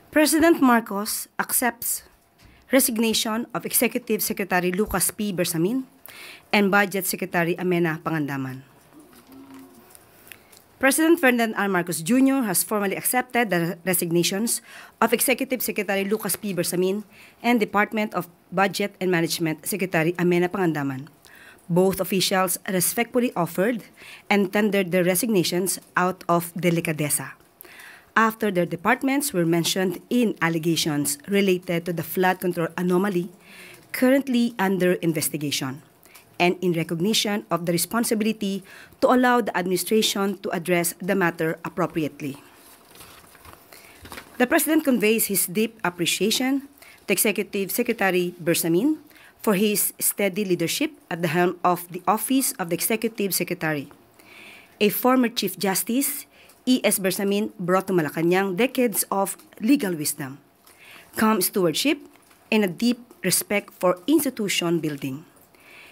President Marcos accepts resignation of Executive Secretary Lucas P. Bersamin and Budget Secretary Amena Pangandaman. President Ferdinand R. Marcos Jr. has formally accepted the resignations of Executive Secretary Lucas P. Bersamin and Department of Budget and Management Secretary Amena Pangandaman. Both officials respectfully offered and tendered their resignations out of delicadeza after their departments were mentioned in allegations related to the flood control anomaly currently under investigation, and in recognition of the responsibility to allow the administration to address the matter appropriately. The President conveys his deep appreciation to Executive Secretary Bersamin for his steady leadership at the helm of the Office of the Executive Secretary. A former Chief Justice, E.S. Bersamin brought to Malacanang decades of legal wisdom, calm stewardship, and a deep respect for institution building.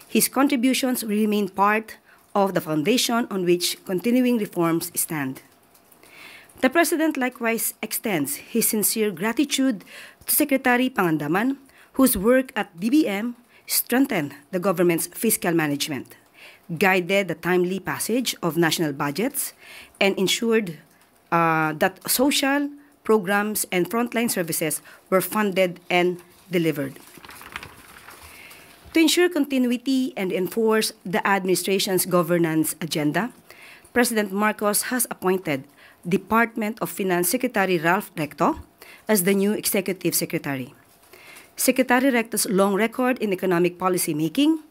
His contributions will remain part of the foundation on which continuing reforms stand. The President likewise extends his sincere gratitude to Secretary Pangandaman, whose work at DBM strengthened the government's fiscal management, guided the timely passage of national budgets, and ensured that social programs and frontline services were funded and delivered. To ensure continuity and enforce the administration's governance agenda, President Marcos has appointed Department of Finance Secretary Ralph Recto as the new Executive Secretary. Secretary Recto's long record in economic policy making,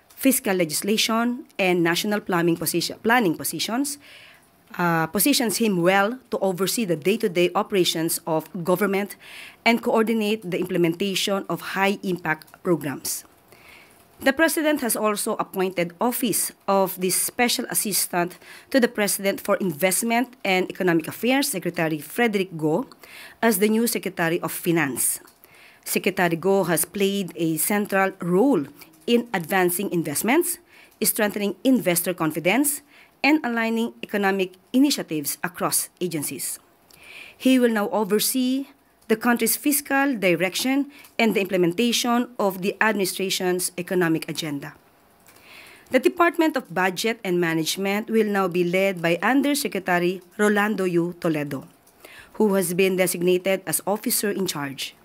fiscal legislation, and national planning positions positions him well to oversee the day-to-day operations of government and coordinate the implementation of high-impact programs. The President has also appointed Office of the Special Assistant to the President for Investment and Economic Affairs, Secretary Frederick Go, as the new Secretary of Finance. Secretary Go has played a central role in advancing investments, strengthening investor confidence, and aligning economic initiatives across agencies. He will now oversee the country's fiscal direction and the implementation of the administration's economic agenda. The Department of Budget and Management will now be led by Undersecretary Rolando U. Toledo, who has been designated as officer in charge.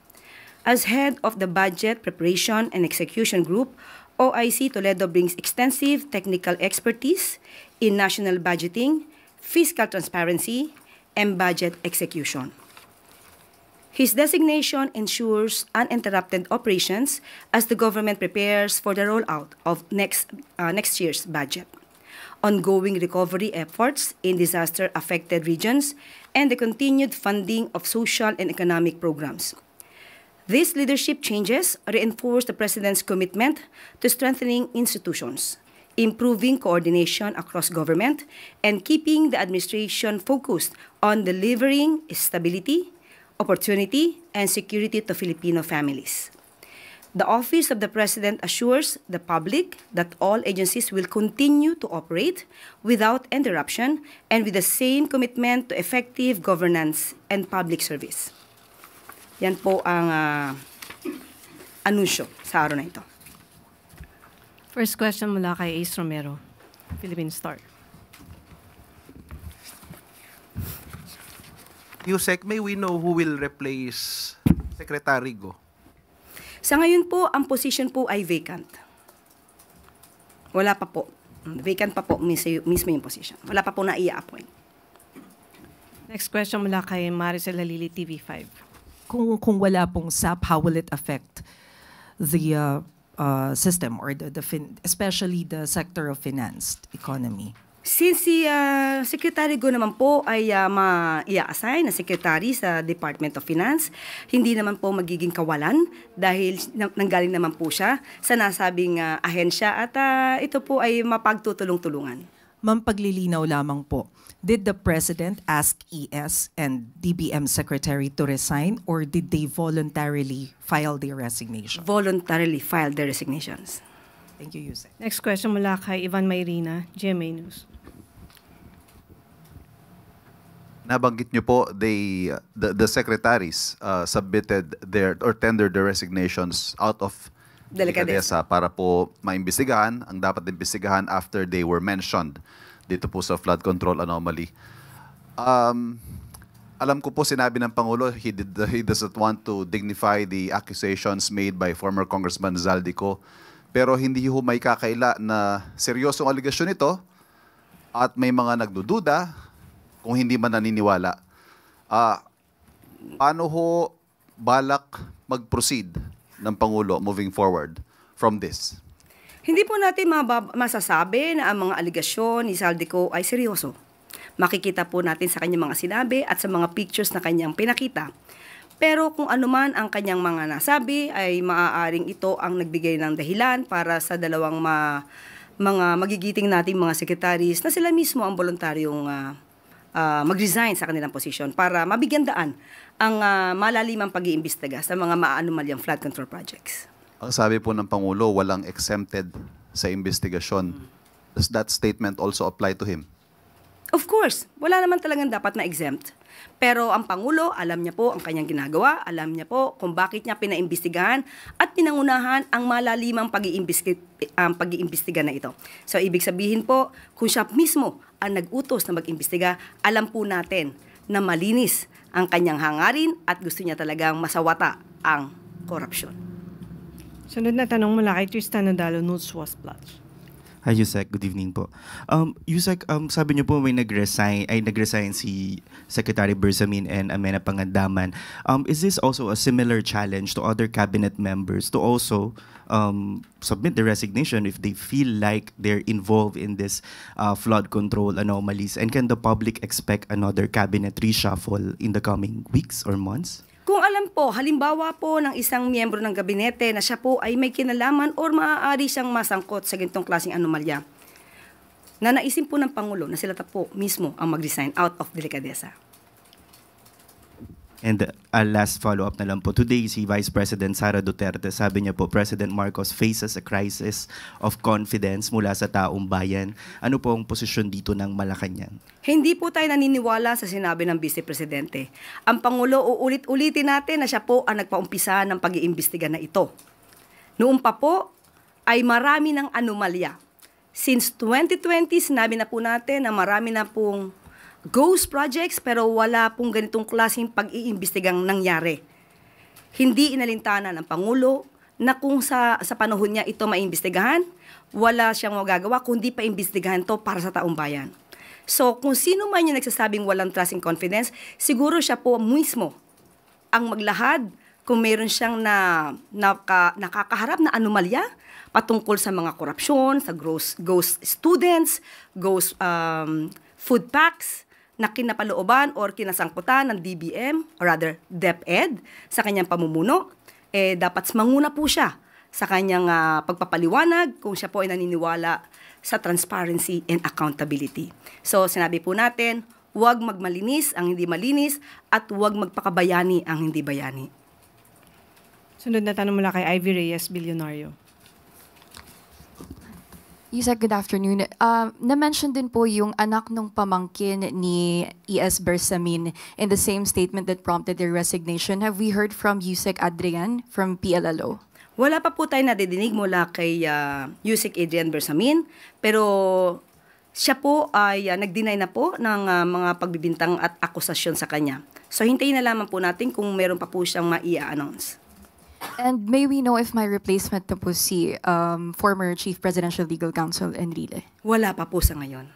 As head of the Budget Preparation and Execution Group, OIC Toledo brings extensive technical expertise in national budgeting, fiscal transparency, and budget execution. His designation ensures uninterrupted operations as the government prepares for the rollout of next year's budget, ongoing recovery efforts in disaster-affected regions, and the continued funding of social and economic programs. These leadership changes reinforce the President's commitment to strengthening institutions, improving coordination across government, and keeping the administration focused on delivering stability, opportunity, and security to Filipino families. The Office of the President assures the public that all agencies will continue to operate without interruption and with the same commitment to effective governance and public service. Yan po ang anunsyo sa araw na ito. First question mula kay Ace Romero, Philippine Star. Yusek, may we know who will replace Secretary Go? Sa ngayon po, ang position po ay vacant. Wala pa po. Vacant pa po mismo yung position. Wala pa po na i-appoint. Next question mula kay Maricel Halili, TV5. Kung wala pong SAP, how will it affect the system or especially the sector of finance economy? Since si Secretary Go naman po ay i-assign na secretary sa Department of Finance, hindi naman po magiging kawalan dahil nanggaling naman po siya sa nasabing ahensya at ito po ay mapagtutulong-tulungan. Ma'am, paglilinaw lamang po, did the President ask ES and DBM Secretary to resign or did they voluntarily file their resignation? Voluntarily filed their resignations. Thank you, Yusek. Next question mula kay Ivan Mayrina, GMA News. Nabanggit niyo po the secretaries submitted their or tendered their resignations out of Delicadeza. para po maimbestigahan ang dapat imbestigahan after they were mentioned dito po sa flood control anomaly. Alam ko po sinabi ng Pangulo he doesn't want to dignify the accusations made by former Congressman Zaldico, pero hindi ho may kakaila na seryosong aligasyon ito at may mga nagdududa kung hindi man naniniwala. Paano ho balak mag-proceed ng Pangulo moving forward from this? Hindi po natin masasabi na ang mga aligasyon ni Zaldico ay seryoso. Makikita po natin sa kanyang mga sinabi at sa mga pictures na kanyang pinakita. Pero kung ano man ang kanyang mga nasabi, ay maaaring ito ang nagbigay ng dahilan para sa dalawang mga magigiting nating mga secretaries na sila mismo ang voluntaryong mag-resign sa kanilang posisyon para mabigyan daan ang malalimang pag-iimbestiga sa mga maanomalyang flood control projects. Ang sabi po ng Pangulo, walang exempted sa investigasyon. Does that statement also apply to him? Of course, wala naman talagang dapat na exempt. Pero ang Pangulo, alam niya po ang kanyang ginagawa, alam niya po kung bakit niya pinaimbestigahan at pinangunahan ang malalimang pag-iimbestiga na ito. So, ibig sabihin po, kung siya mismo ang nag-utos na mag-imbestiga, alam po natin na malinis ang kanyang hangarin at gusto niya talagang masawata ang korupsyon. Sunod na tanong mula kay Tristan Nadalo, News Was Plus. Hi, Yusek. Good evening po. Yusek, sabi niyo po may nag-resign si Secretary Bersamin and Amena Pangandaman. Is this also a similar challenge to other cabinet members to also submit the resignation if they feel like they're involved in this flood control anomalies? And can the public expect another cabinet reshuffle in the coming weeks or months? Kung alam po, halimbawa po ng isang miyembro ng gabinete na siya po ay may kinalaman or maaari siyang masangkot sa ganitong klaseng anomalya, nanaisin po ng Pangulo na sila po mismo ang mag-resign out of delicadeza. And last follow-up na lang po. Today, si Vice President Sara Duterte, sabi niya po, President Marcos faces a crisis of confidence mula sa taong bayan. Ano po ang posisyon dito ng Malacanang? Hindi po tayo naniniwala sa sinabi ng Vice Presidente. Ang Pangulo, uulit-ulitin natin na siya po ang nagpaumpisa ng pag-iimbestiga na ito. Noon pa po, ay marami ng anomalya. Since 2020, sinabi na po natin na marami na pong ghost projects pero wala pong ganitong klaseng pag-iimbestigang nangyari. Hindi inalintana ng Pangulo na kung sa panahon niya ito maimbestigahan, wala siyang magagawa kundi pa imbestigahan to para sa taong bayan. So kung sino man yung nagsasabing walang trust and confidence, siguro siya po mismo ang maglahad kung meron siyang nakakaharap na anomalya patungkol sa mga korupsyon, sa ghost students, ghost food packs, na kinapalooban or kinasangkutan ng DBM, or rather DepEd, sa kanyang pamumuno, dapat manguna po siya sa kanyang pagpapaliwanag kung siya po ay naniniwala sa transparency and accountability. So sinabi po natin, huwag magmalinis ang hindi malinis at huwag magpakabayani ang hindi bayani. Sunod na tanong mula kay Ivy Reyes, Bilyonaryo. Yusek, good afternoon. Na-mention din po yung anak ng pamangkin ni E.S. Bersamin in the same statement that prompted their resignation. Have we heard from Yusek Adrian from PLLO? Wala pa po tayo nadidinig mula kay Yusek Adrian Bersamin, pero siya po ay nag-deny na po ng mga pagbibintang at akusasyon sa kanya. So hintayin na lamang po natin kung meron pa po siyang maia-announce. And may we know if my replacement na po si former Chief Presidential Legal Counsel Enrile? Wala pa po sa ngayon.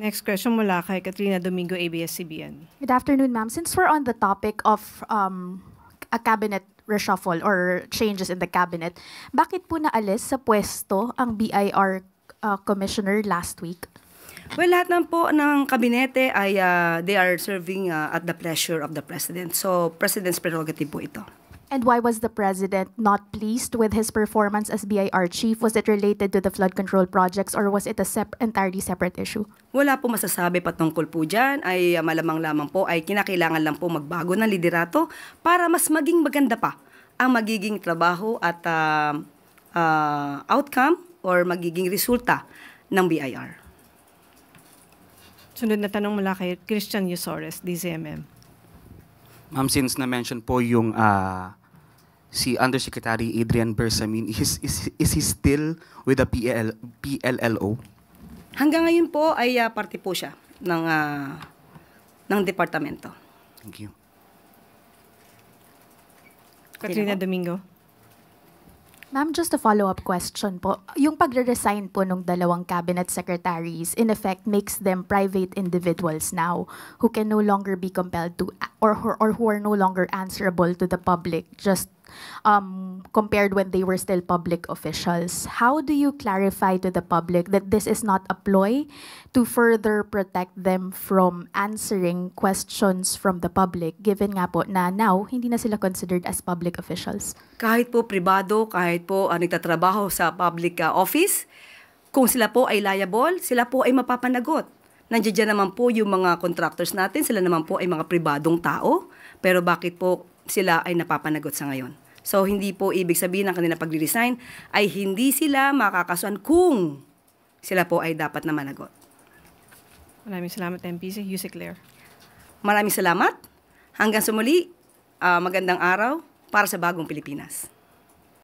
Next question mula kay Katrina Domingo, ABS-CBN. Good afternoon, ma'am. Since we're on the topic of a cabinet reshuffle or changes in the cabinet, bakit po naalis sa pwesto ang BIR commissioner last week? Well, lahat ng po ng kabinete ay they are serving at the pleasure of the President. So, President's prerogative po ito. And why was the President not pleased with his performance as BIR chief? Was it related to the flood control projects or was it a entirely separate issue? Wala po masasabi patungkol po dyan. Ay malamang lamang po ay kinakailangan lang po magbago ng liderato para mas maging maganda pa ang magiging trabaho at outcome or magiging resulta ng BIR. Sunod na tanong mula kay Christian Yusores, DZMM. Ma'am, since na-mention po yung si Undersecretary Adrian Bersamin, is he still with the PLLO? Hanggang ngayon po ay parte po siya ng departamento. Thank you. Katrina Domingo. Ma'am, just a follow-up question po. Yung pagre-resign po ng dalawang cabinet secretaries, in effect, makes them private individuals now who can no longer be compelled to, or who are no longer answerable to the public, just compared when they were still public officials. How do you clarify to the public that this is not a ploy to further protect them from answering questions from the public, given nga po na now, hindi na sila considered as public officials? Kahit po pribado, kahit po nagtatrabaho sa public office, kung sila po ay liable, sila po ay mapapanagot. Nandiyan dyan naman po yung mga contractors natin, sila naman po ay mga pribadong tao, pero bakit po sila ay napapanagot sa ngayon? So, hindi po ibig sabihin ng kanila pag-resign ay hindi sila makakasuhan kung sila po ay dapat na managot. Maraming salamat, MPC. Yusek Claire. Maraming salamat. Hanggang sa muli, magandang araw para sa bagong Pilipinas.